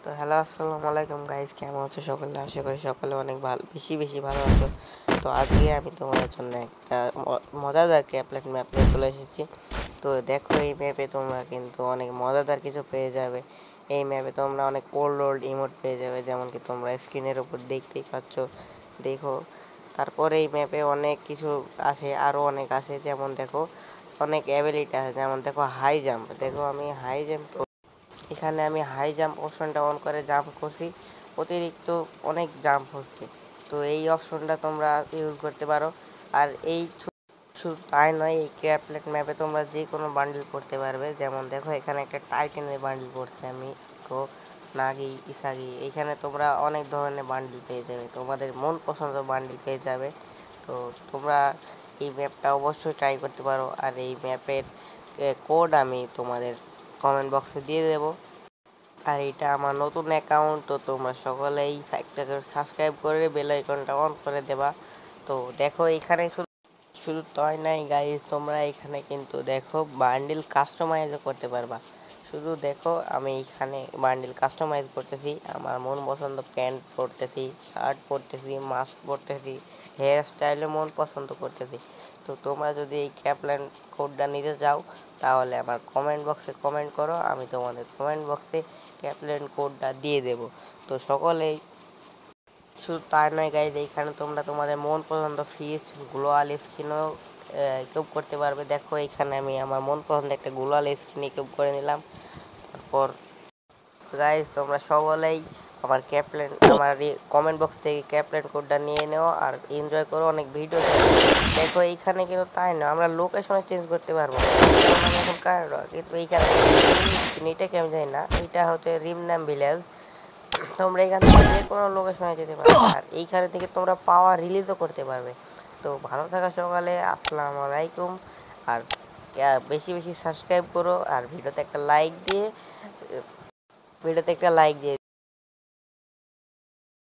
তো হ্যালো, আসসালামু আলাইকুম গাইস, কেমন আছো সকলে? আশা করি সকলে অনেক ভালো, বেশি ভালো আছো। তো আজকে আমি তোমাদের জন্য একটা মজাদার ক্যাপলেট ম্যাপ নিয়ে চলে এসেছি। তো দেখো, এই ম্যাপে তোমরা কিন্তু অনেক মজাদার কিছু পেয়ে যাবে। এই ম্যাপে তোমরা অনেক ওল্ড ইমোট পেয়ে যাবে, যেমন কি তোমরা স্ক্রিনের উপর দেখতেই পাচ্ছ। দেখো, তারপরে এই ম্যাপে অনেক কিছু আছে, আরও অনেক আছে। যেমন দেখো, অনেক অ্যাবিলিটি আছে। যেমন দেখো, হাই জাম্প। দেখো, আমি হাই জাম্প, এখানে আমি হাই জাম্প অপশনটা অন করে জাম্প করছি, অতিরিক্ত অনেক জাম্প হচ্ছে। তো এই অপশনটা তোমরা ইউজ করতে পারো। আর এই শুধু তাই নয়, এই ক্যাপলেট ম্যাপে তোমরা যে কোনো বান্ডিল করতে পারবে। যেমন দেখো, এখানে একটা টাইটানের বান্ডিল করছি আমি। দেখো, নাগি, ইসাগি, এইখানে তোমরা অনেক ধরনের বান্ডিল পেয়ে যাবে, তোমাদের মন পছন্দ বান্ডিল পেয়ে যাবে। তো তোমরা এই ম্যাপটা অবশ্যই ট্রাই করতে পারো। আর এই ম্যাপের কোড আমি তোমাদের কমেন্ট বক্সে দিয়ে দেবো। আর এটা আমার নতুন অ্যাকাউন্ট, তো তোমরা সকলেই সাইটটাকে সাবস্ক্রাইব করে বেল আইকনটা অন করে দেবা। তো দেখো, এখানে শুধু তাই নাই গাইজ, তোমরা এখানে কিন্তু দেখো বান্ডিল কাস্টমাইজও করতে পারবা। শুধু দেখো, আমি এখানে বান্ডিল কাস্টমাইজ করতেছি, আমার মন পছন্দ প্যান্ট পরতেছি, শার্ট পরতেছি, মাস্ক পরতেছি, হেয়ার স্টাইলে মন পছন্দ করতেছি। তো তোমরা যদি এই ক্যাপলাইন কোডটা নিতে চাও, তাহলে আমার কমেন্ট বক্সে কমেন্ট করো, আমি তোমাদের কমেন্ট বক্সে ক্যাপলাইন কোডটা দিয়ে দেব। তো সকলেই, শুধু তাই নয় গাইজ, এইখানে তোমরা তোমাদের মন পছন্দ ফিস্ট গ্লোয়াল স্কিনও ইকুইপ করতে পারবে। দেখো, এখানে আমি আমার মন পছন্দ একটা গ্লোয়াল স্কিন ইকুইপ করে নিলাম। তারপর গাইজ, তোমরা সকলেই আমার কমেন্ট বক্স থেকে ক্যাপলেন কোডটা নিয়ে নেও আর এনজয় করো, অনেক ভিডিও দেখো। এইখানে কিন্তু তাই না, আমরা লোকেশনে চেঞ্জ করতে পারবো না। আমি এখন কিন্তু এইখানে এটাকে আমি জানি না, এটা হচ্ছে রিমনাম ভিলেজ। তোমরা এখান থেকে যে কোনো লোকেশনে যেতে পারবে, আর এইখানে থেকে তোমরা পাওয়ার রিলিজও করতে পারবে। তো ভালো থাকা সকালে, আসসালামু আলাইকুম। আর বেশি সাবস্ক্রাইব করো, আর ভিডিওতে একটা লাইক দিয়ে